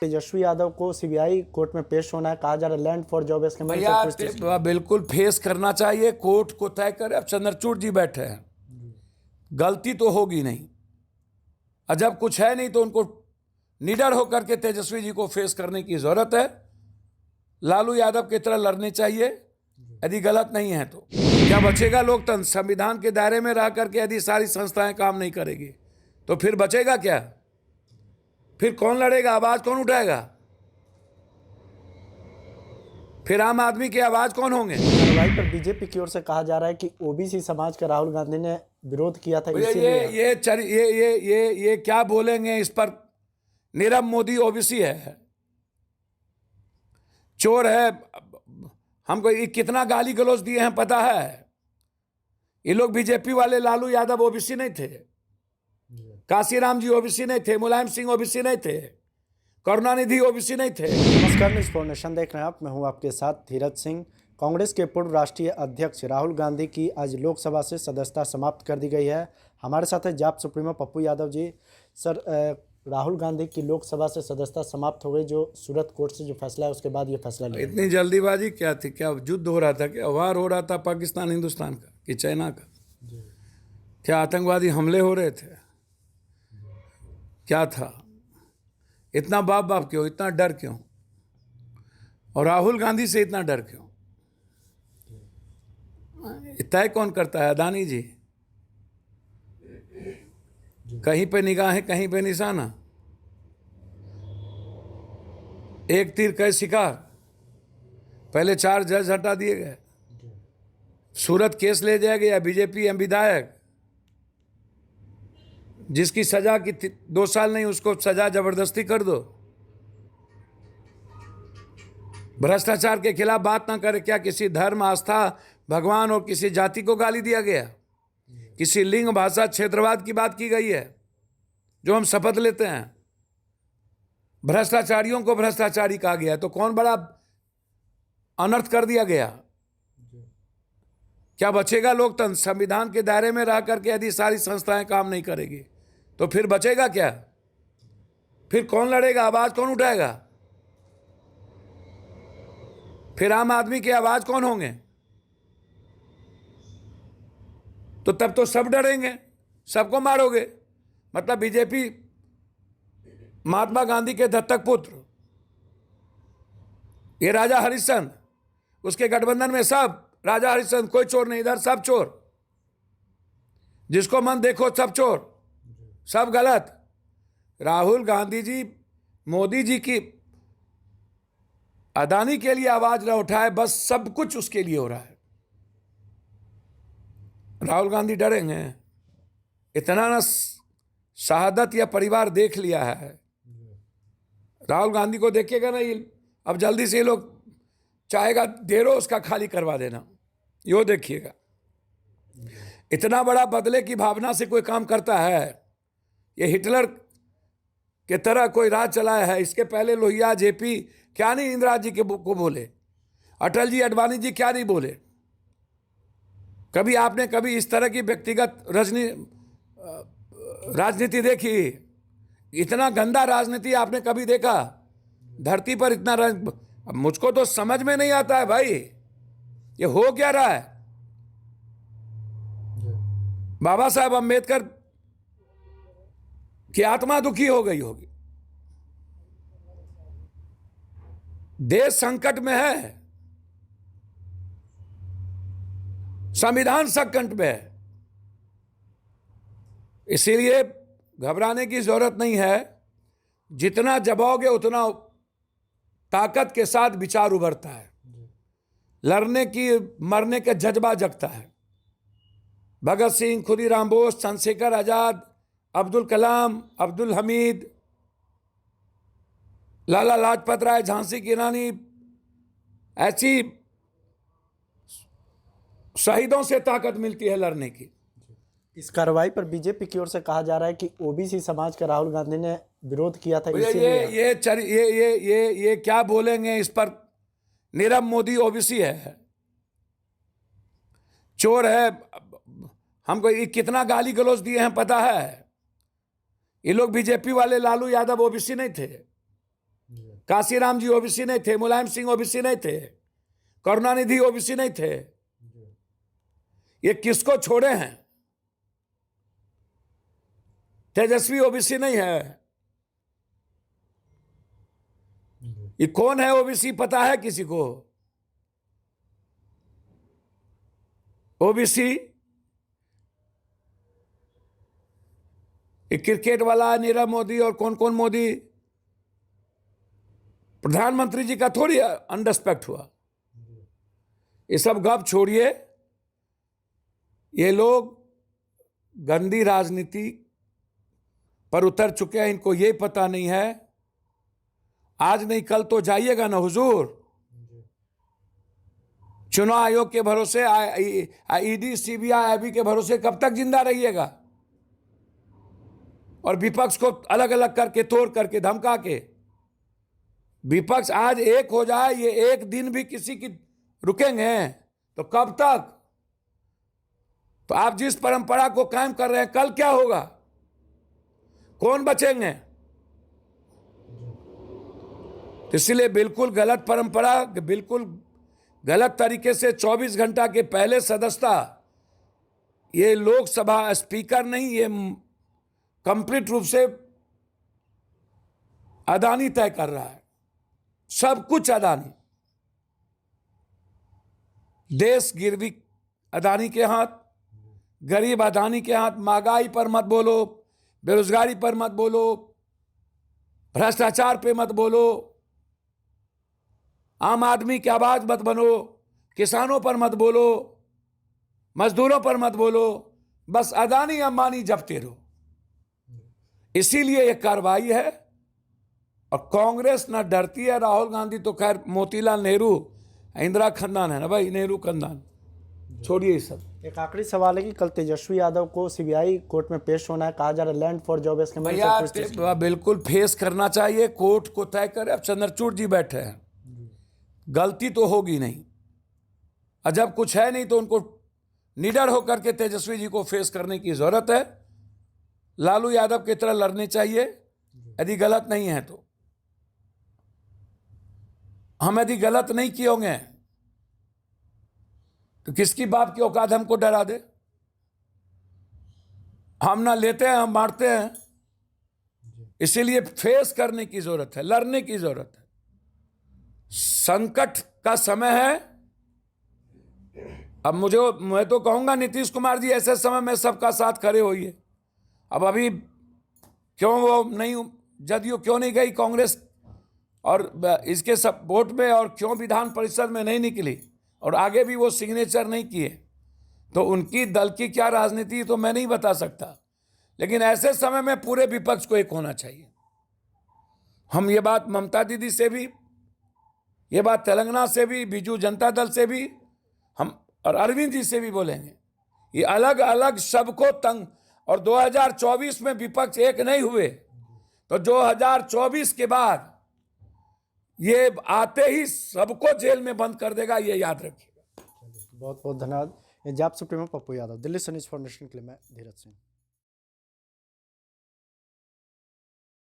तेजस्वी यादव को CBI court में पेश होना है, कहा जा रहा है लैंड फॉर जॉब स्कीम भैया बिल्कुल फेस करना चाहिए, कोर्ट को तय करे। अब चंद्रचूड़ जी बैठे हैं, गलती तो होगी नहीं, और जब कुछ है नहीं तो उनको निडर होकर के तेजस्वी जी को फेस करने की जरूरत है। लालू यादव की तरह लड़ने चाहिए, यदि गलत नहीं है तो। क्या बचेगा लोकतंत्र? संविधान के दायरे में रह करके यदि सारी संस्थाएं काम नहीं करेगी तो फिर बचेगा क्या? फिर कौन लड़ेगा? आवाज कौन उठाएगा? फिर आम आदमी की आवाज कौन होंगे? कार्रवाई पर बीजेपी की ओर से कहा जा रहा है कि ओबीसी समाज का राहुल गांधी ने विरोध किया था, ये क्या बोलेंगे इस पर? नीरव मोदी ओबीसी है, चोर है। हमको कितना गाली गलौज दिए हैं पता है? ये लोग बीजेपी वाले, लालू यादव ओबीसी नहीं थे, काशीराम जी ओबीसी नहीं थे, मुलायम सिंह ओबीसी नहीं थे, करुणानिधि ओबीसी नहीं थे। नमस्कार, न्यूज़ फाउंडेशन देख रहे हैं आप, मैं हूं आपके साथ धीरज सिंह। कांग्रेस के पूर्व राष्ट्रीय अध्यक्ष राहुल गांधी की आज लोकसभा से सदस्यता समाप्त कर दी गई है। हमारे साथ है जाप सुप्रीमो पप्पू यादव जी। सर, राहुल गांधी की लोकसभा से सदस्यता समाप्त हो गई, जो सूरत कोर्ट से जो फैसला है उसके बाद ये फैसला लिया। इतनी जल्दीबाजी क्या थी? क्या युद्ध हो रहा था? क्या वार हो रहा था पाकिस्तान हिंदुस्तान का कि चाइना का? क्या आतंकवादी हमले हो रहे थे? क्या था? इतना बाप क्यों? इतना डर क्यों? और राहुल गांधी से इतना डर क्यों? तय कौन करता है? अदानी जी। कहीं पे निगाहें, कहीं पे निशाना, एक तीर कई शिकार। पहले 4 जज हटा दिए गए, सूरत केस ले जाया गया, बीजेपी एम विधायक जिसकी सजा की 2 साल नहीं, उसको सजा जबरदस्ती कर दो। भ्रष्टाचार के खिलाफ बात ना करे क्या? किसी धर्म, आस्था, भगवान और किसी जाति को गाली दिया गया? किसी लिंग, भाषा, क्षेत्रवाद की बात की गई है जो हम शपथ लेते हैं? भ्रष्टाचारियों को भ्रष्टाचारी कहा गया, तो कौन बड़ा अनर्थ कर दिया गया? क्या बचेगा लोकतंत्र? संविधान के दायरे में रह करके यदि सारी संस्थाएं काम नहीं करेगी तो फिर बचेगा क्या? फिर कौन लड़ेगा? आवाज कौन उठाएगा? फिर आम आदमी की आवाज कौन होंगे? तो तब तो सब डरेंगे, सबको मारोगे। मतलब बीजेपी महात्मा गांधी के दत्तक पुत्र, ये राजा हरिश्चंद्र, उसके गठबंधन में सब राजा हरिश्चंद्र, कोई चोर नहीं, इधर सब चोर, जिसको मन देखो सब चोर, सब गलत। राहुल गांधी जी मोदी जी की अदानी के लिए आवाज न उठाए, बस सब कुछ उसके लिए हो रहा है। राहुल गांधी डरेंगे? इतना ना शहादत या परिवार देख लिया है। राहुल गांधी को देखिएगा ना, ये अब जल्दी से ये लोग चाहेगा देरो उसका खाली करवा देना, यो देखिएगा। इतना बड़ा बदले की भावना से कोई काम करता है? ये हिटलर के तरह कोई राज चलाया है। इसके पहले लोहिया, जेपी क्या नहीं इंदिरा जी के को बोले, अटल जी, अडवाणी जी क्या नहीं बोले? कभी आपने कभी इस तरह की व्यक्तिगत राजनीति देखी? इतना गंदा राजनीति आपने कभी देखा धरती पर? इतना अब मुझको तो समझ में नहीं आता है भाई, ये हो क्या रहा है? बाबा साहब अंबेडकर की आत्मा दुखी हो गई होगी। देश संकट में है, संविधान संकट में है, इसीलिए घबराने की जरूरत नहीं है। जितना जबाओगे उतना ताकत के साथ विचार उभरता है, लड़ने की, मरने का जज्बा जगता है। भगत सिंह, खुदीराम बोस, चंद्रशेखर आजाद, अब्दुल कलाम, अब्दुल हमीद, लाला लाजपत राय, झांसी की रानी, ऐसी शहीदों से ताकत मिलती है लड़ने की। इस कार्रवाई पर बीजेपी की ओर से कहा जा रहा है कि ओबीसी समाज का राहुल गांधी ने विरोध किया था, ये क्या बोलेंगे इस पर? नीरव मोदी ओबीसी है, चोर है। हमको कितना गाली गलौज दिए हैं पता है? ये लोग बीजेपी वाले, लालू यादव ओबीसी नहीं थे, काशीराम जी ओबीसी नहीं थे, मुलायम सिंह ओबीसी नहीं थे, करुणानिधि ओबीसी नहीं थे। ये किसको छोड़े हैं? तेजस्वी ओबीसी नहीं है। ये कौन है ओबीसी पता है किसी को? ओबीसी क्रिकेट वाला नीरव मोदी और कौन कौन मोदी, प्रधानमंत्री जी का थोड़ी अनरिस्पेक्ट हुआ। ये सब गप छोड़िए। ये लोग गंदी राजनीति पर उतर चुके हैं, इनको ये पता नहीं है आज नहीं कल तो जाइएगा ना हुजूर। चुनाव आयोग के भरोसे, ईडी सीबीआई आईबी के भरोसे कब तक जिंदा रहिएगा? और विपक्ष को अलग अलग करके, तोड़ करके, धमका के, विपक्ष आज एक हो जाए, ये एक दिन भी किसी की रुकेंगे तो कब तक? तो आप जिस परंपरा को कायम कर रहे हैं, कल क्या होगा? कौन बचेंगे? इसलिए बिल्कुल गलत परंपरा, बिल्कुल गलत तरीके से 24 घंटा के पहले सदस्यता, ये लोकसभा स्पीकर नहीं, ये कंप्लीट रूप से अदानी तय कर रहा है। सब कुछ अदानी, देश गिरवी अदानी के हाथ, गरीब अदानी के हाथ। महंगाई पर मत बोलो, बेरोजगारी पर मत बोलो, भ्रष्टाचार पे मत बोलो, आम आदमी की आवाज मत बनो, किसानों पर मत बोलो, मजदूरों पर मत बोलो, बस अदानी अंबानी जपते रहो। इसीलिए यह कार्रवाई है। और कांग्रेस ना डरती है। राहुल गांधी तो खैर मोतीलाल नेहरू, इंदिरा खानदान है ना भाई, नेहरू खानदान, छोड़िए ये सब। एक आखिरी सवाल है कि कल तेजस्वी यादव को सीबीआई कोर्ट में पेश होना है, कहा जा रहा है लैंड फॉर जॉब स्कीम। भैया बिल्कुल फेस करना चाहिए, कोर्ट को तय करे। अब चंद्रचूड़ जी बैठे हैं, गलती तो होगी नहीं, और जब कुछ है नहीं तो उनको निडर होकर के तेजस्वी जी को फेस करने की जरूरत है। लालू यादव की तरह लड़ने चाहिए यदि गलत नहीं है तो। हम यदि गलत नहीं किए होंगे तो किसकी बाप की औकात हमको डरा दे? हम ना लेते हैं, हम मारते हैं। इसीलिए फेस करने की जरूरत है, लड़ने की जरूरत है। संकट का समय है। अब मैं तो कहूंगा नीतीश कुमार जी, ऐसे समय में सबका साथ खड़े होइए। अब अभी क्यों वो नहीं, जदयू क्यों नहीं गई कांग्रेस और इसके सब वोट में, और क्यों विधान परिषद में नहीं निकली, और आगे भी वो सिग्नेचर नहीं किए, तो उनकी दल की क्या राजनीति तो मैं नहीं बता सकता। लेकिन ऐसे समय में पूरे विपक्ष को एक होना चाहिए। हम ये बात ममता दीदी से भी, ये बात तेलंगाना से भी, बीजू जनता दल से भी, हम और अरविंद जी से भी बोलेंगे। ये अलग अलग सबको तंग, और 2024 में विपक्ष एक नहीं हुए तो 2024 के बाद ये आते ही सबको जेल में बंद कर देगा, ये याद रखिएगा। बहुत बहुत धन्यवाद। जाप सुप्रीमो पप्पू यादव, दिल्ली से न्यूज़ फॉर नेशन के लिए मैं धीरज सिंह।